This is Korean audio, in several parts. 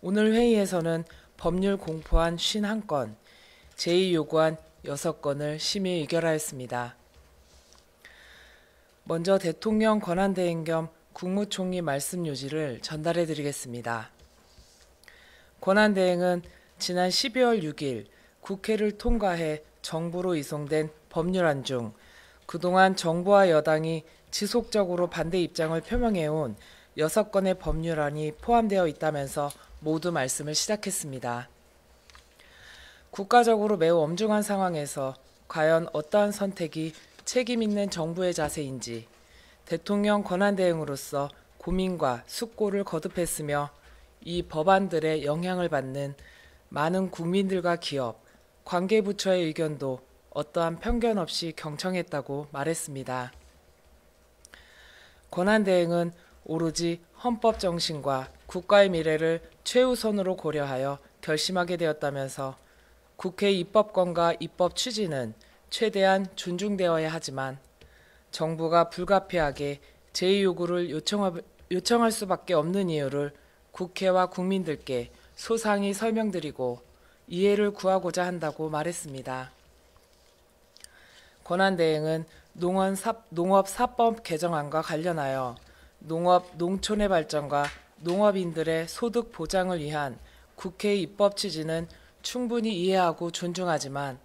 오늘 회의에서는 법률 공포안 51건, 제의 요구안 6건을 심의 의결하였습니다. 먼저 대통령 권한대행 겸 국무총리 말씀 요지를 전달해 드리겠습니다. 권한대행은 지난 12월 6일 국회를 통과해 정부로 이송된 법률안 중 그동안 정부와 여당이 지속적으로 반대 입장을 표명해온 6건의 법률안이 포함되어 있다면서 모두 말씀을 시작했습니다. 국가적으로 매우 엄중한 상황에서 과연 어떠한 선택이 책임 있는 정부의 자세인지 대통령 권한대행으로서 고민과 숙고를 거듭했으며 이 법안들의 영향을 받는 많은 국민들과 기업, 관계부처의 의견도 어떠한 편견 없이 경청했다고 말했습니다. 권한대행은 오로지 헌법 정신과 국가의 미래를 최우선으로 고려하여 결심하게 되었다면서 국회 입법권과 입법 취지는 최대한 존중되어야 하지만 정부가 불가피하게 제의 요구를 요청할 수밖에 없는 이유를 국회와 국민들께 소상히 설명드리고 이해를 구하고자 한다고 말했습니다. 권한대행은 농업사법 개정안과 관련하여 농업, 농촌의 발전과 농업인들의 소득 보장을 위한 국회의 입법 취지는 충분히 이해하고 존중하지만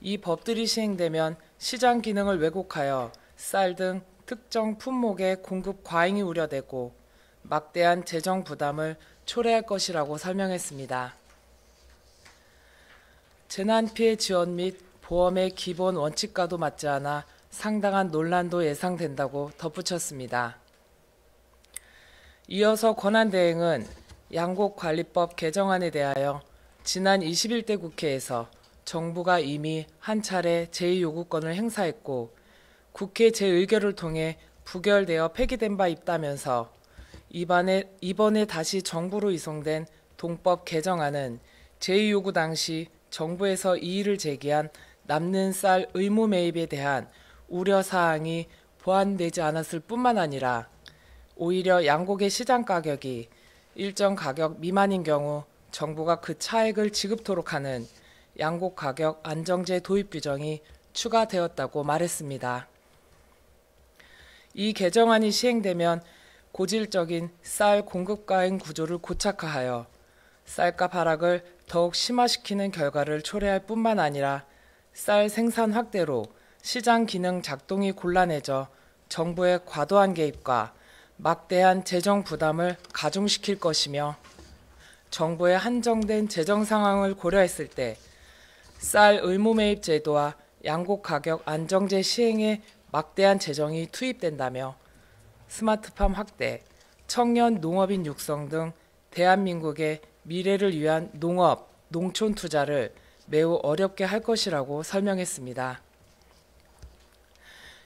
이 법들이 시행되면 시장 기능을 왜곡하여 쌀 등 특정 품목의 공급 과잉이 우려되고 막대한 재정 부담을 초래할 것이라고 설명했습니다. 재난피해 지원 및 보험의 기본 원칙과도 맞지 않아 상당한 논란도 예상된다고 덧붙였습니다. 이어서 권한대행은 양곡관리법 개정안에 대하여 지난 21대 국회에서 정부가 이미 한 차례 제2요구권을 행사했고 국회 재의결을 통해 부결되어 폐기된 바 있다면서 이번에 다시 정부로 이송된 동법 개정안은 제2요구 당시 정부에서 이의를 제기한 남는 쌀 의무 매입에 대한 우려사항이 보완되지 않았을 뿐만 아니라 오히려 양곡의 시장 가격이 일정 가격 미만인 경우 정부가 그 차액을 지급토록 하는 양곡 가격 안정제 도입 규정이 추가되었다고 말했습니다. 이 개정안이 시행되면 고질적인 쌀 공급 과잉 구조를 고착화하여 쌀값 하락을 더욱 심화시키는 결과를 초래할 뿐만 아니라 쌀 생산 확대로 시장 기능 작동이 곤란해져 정부의 과도한 개입과 막대한 재정 부담을 가중시킬 것이며 정부의 한정된 재정 상황을 고려했을 때 쌀 의무 매입 제도와 양곡 가격 안정제 시행에 막대한 재정이 투입된다며 스마트팜 확대, 청년 농업인 육성 등 대한민국의 미래를 위한 농업, 농촌 투자를 매우 어렵게 할 것이라고 설명했습니다.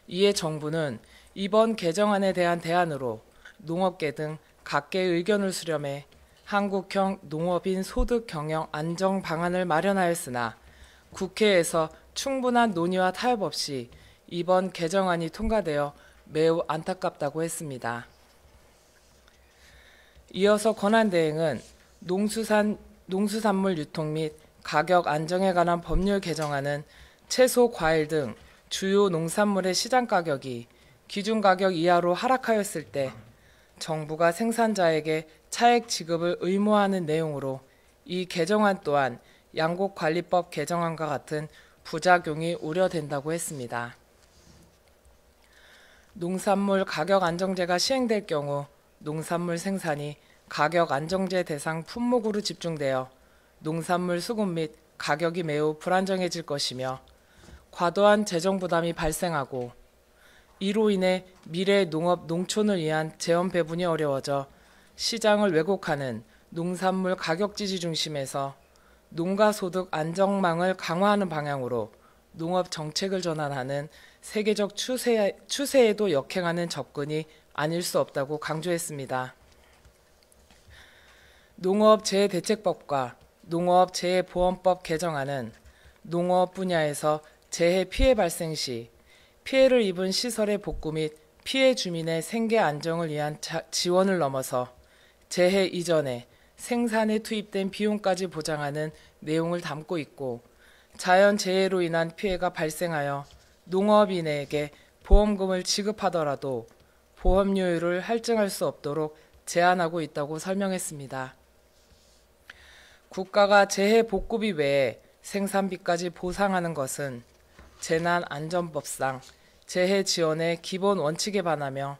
이에 정부는 이번 개정안에 대한 대안으로 농업계 등 각계의 의견을 수렴해 한국형 농업인 소득 경영 안정 방안을 마련하였으나 국회에서 충분한 논의와 타협 없이 이번 개정안이 통과되어 매우 안타깝다고 했습니다. 이어서 권한대행은 농수산물 유통 및 가격 안정에 관한 법률 개정안은 채소, 과일 등 주요 농산물의 시장 가격이 기준 가격 이하로 하락하였을 때 정부가 생산자에게 차액 지급을 의무화하는 내용으로 이 개정안 또한 양곡관리법 개정안과 같은 부작용이 우려된다고 했습니다. 농산물 가격 안정제가 시행될 경우 농산물 생산이 가격 안정제 대상 품목으로 집중되어 농산물 수급 및 가격이 매우 불안정해질 것이며 과도한 재정 부담이 발생하고 이로 인해 미래 농업 농촌을 위한 재원 배분이 어려워져 시장을 왜곡하는 농산물 가격 지지 중심에서 농가 소득 안정망을 강화하는 방향으로 농업 정책을 전환하는 세계적 추세에도 역행하는 접근이 아닐 수 없다고 강조했습니다. 농업재해대책법과 농업재해보험법 개정안은 농업 분야에서 재해 피해 발생 시 피해를 입은 시설의 복구 및 피해 주민의 생계 안정을 위한 지원을 넘어서 재해 이전에 생산에 투입된 비용까지 보장하는 내용을 담고 있고, 자연재해로 인한 피해가 발생하여 농업인에게 보험금을 지급하더라도 보험료율을 할증할 수 없도록 제한하고 있다고 설명했습니다. 국가가 재해 복구비 외에 생산비까지 보상하는 것은 재난안전법상 재해 지원의 기본 원칙에 반하며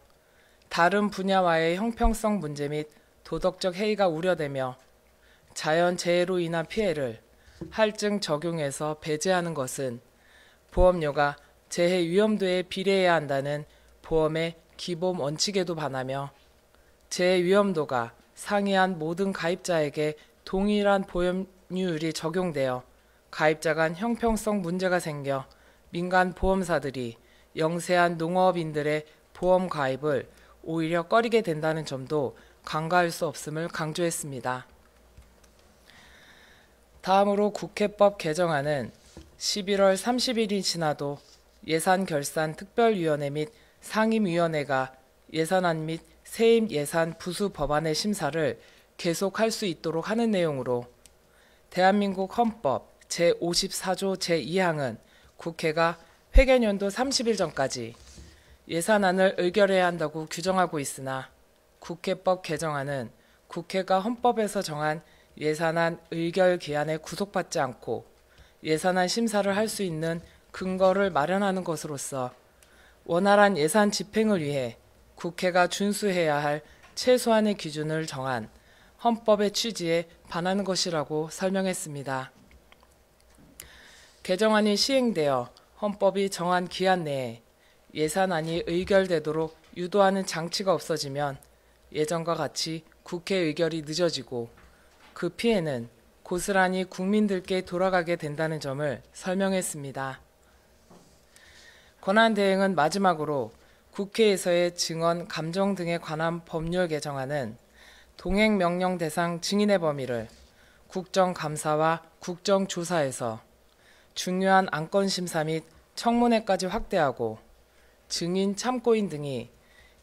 다른 분야와의 형평성 문제 및 도덕적 해이가 우려되며 자연재해로 인한 피해를 할증 적용에서 배제하는 것은 보험료가 재해 위험도에 비례해야 한다는 보험의 기본 원칙에도 반하며 재해 위험도가 상이한 모든 가입자에게 동일한 보험료율이 적용되어 가입자 간 형평성 문제가 생겨 민간 보험사들이 영세한 농업인들의 보험 가입을 오히려 꺼리게 된다는 점도 간과할 수 없음을 강조했습니다. 다음으로 국회법 개정안은 11월 30일이 지나도 예산결산특별위원회 및 상임위원회가 예산안 및 세임 예산 부수 법안의 심사를 계속할 수 있도록 하는 내용으로 대한민국 헌법 제54조 제2항은 국회가 회계연도 30일 전까지 예산안을 의결해야 한다고 규정하고 있으나 국회법 개정안은 국회가 헌법에서 정한 예산안 의결 기한에 구속받지 않고 예산안 심사를 할 수 있는 근거를 마련하는 것으로서 원활한 예산 집행을 위해 국회가 준수해야 할 최소한의 기준을 정한 헌법의 취지에 반하는 것이라고 설명했습니다. 개정안이 시행되어 헌법이 정한 기한 내에 예산안이 의결되도록 유도하는 장치가 없어지면 예전과 같이 국회 의결이 늦어지고 그 피해는 고스란히 국민들께 돌아가게 된다는 점을 설명했습니다. 권한대행은 마지막으로 국회에서의 증언, 감정 등에 관한 법률 개정안은 동행명령 대상 증인의 범위를 국정감사와 국정조사에서 중요한 안건심사 및 청문회까지 확대하고 증인, 참고인 등이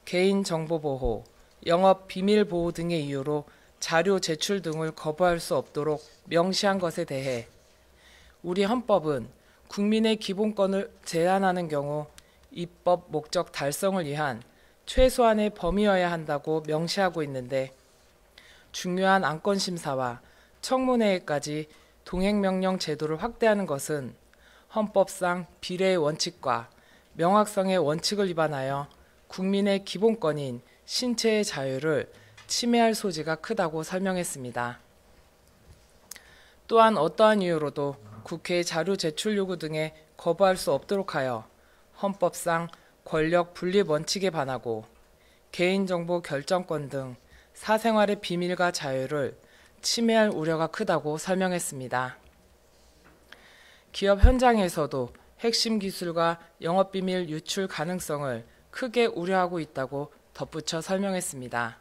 개인정보보호, 영업비밀보호 등의 이유로 자료 제출 등을 거부할 수 없도록 명시한 것에 대해 우리 헌법은 국민의 기본권을 제한하는 경우 입법 목적 달성을 위한 최소한의 범위여야 한다고 명시하고 있는데 중요한 안건 심사와 청문회에까지 동행명령 제도를 확대하는 것은 헌법상 비례의 원칙과 명확성의 원칙을 위반하여 국민의 기본권인 신체의 자유를 침해할 소지가 크다고 설명했습니다. 또한 어떠한 이유로도 국회의 자료 제출 요구 등에 거부할 수 없도록 하여 헌법상 권력 분립 원칙에 반하고 개인정보 결정권 등 사생활의 비밀과 자유를 침해할 우려가 크다고 설명했습니다. 기업 현장에서도 핵심 기술과 영업비밀 유출 가능성을 크게 우려하고 있다고 덧붙여 설명했습니다.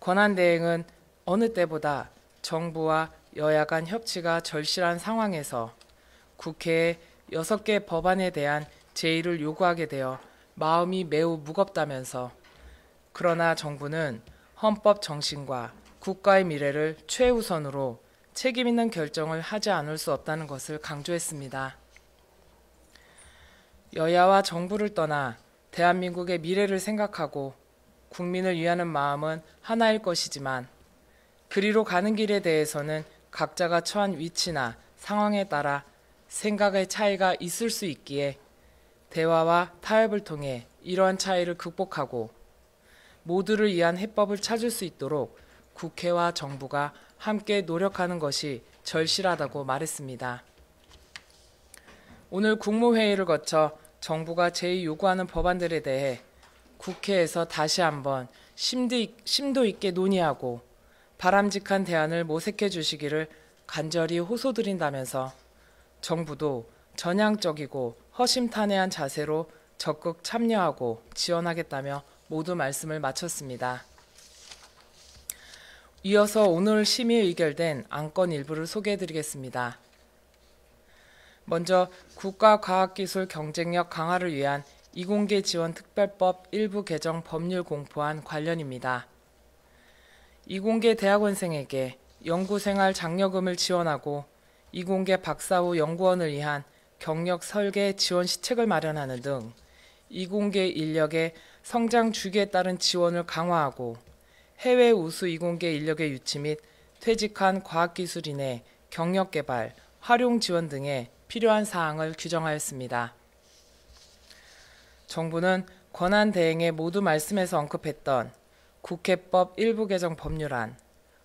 권한대행은 어느 때보다 정부와 여야 간 협치가 절실한 상황에서 국회에 6개 법안에 대한 제의를 요구하게 되어 마음이 매우 무겁다면서 그러나 정부는 헌법 정신과 국가의 미래를 최우선으로 책임 있는 결정을 하지 않을 수 없다는 것을 강조했습니다. 여야와 정부를 떠나 대한민국의 미래를 생각하고 국민을 위하는 마음은 하나일 것이지만 그리로 가는 길에 대해서는 각자가 처한 위치나 상황에 따라 생각의 차이가 있을 수 있기에 대화와 타협을 통해 이러한 차이를 극복하고 모두를 위한 해법을 찾을 수 있도록 국회와 정부가 함께 노력하는 것이 절실하다고 말했습니다. 오늘 국무회의를 거쳐 정부가 제의 요구하는 법안들에 대해 국회에서 다시 한번 심도 있게 논의하고 바람직한 대안을 모색해 주시기를 간절히 호소드린다면서 정부도 전향적이고 허심탄회한 자세로 적극 참여하고 지원하겠다며 모두 말씀을 마쳤습니다. 이어서 오늘 심의 의결된 안건 일부를 소개해드리겠습니다. 먼저 국가과학기술 경쟁력 강화를 위한 이공계 지원 특별법 일부 개정 법률 공포안 관련입니다. 이공계 대학원생에게 연구생활 장려금을 지원하고 이공계 박사 후 연구원을 위한 경력 설계 지원 시책을 마련하는 등 이공계 인력의 성장 주기에 따른 지원을 강화하고 해외 우수 이공계 인력의 유치 및 퇴직한 과학기술인의 경력개발, 활용 지원 등에 필요한 사항을 규정하였습니다. 정부는 권한 대행의 모두 말씀에서 언급했던 국회법 일부 개정 법률안,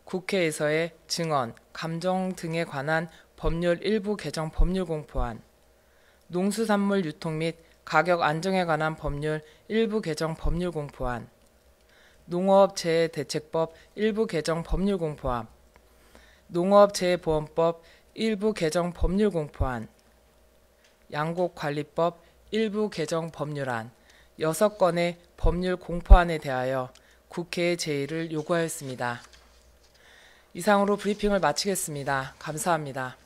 국회에서의 증언, 감정 등에 관한 법률 일부 개정 법률 공포안, 농수산물 유통 및 가격 안정에 관한 법률 일부 개정 법률 공포안, 농업재해대책법 일부 개정 법률 공포안, 농업재해보험법 일부 개정 법률 공포안, 양곡관리법 일부 개정 법률안 6건의 법률 공포안에 대하여 국회의 제의를 요구하였습니다. 이상으로 브리핑을 마치겠습니다. 감사합니다.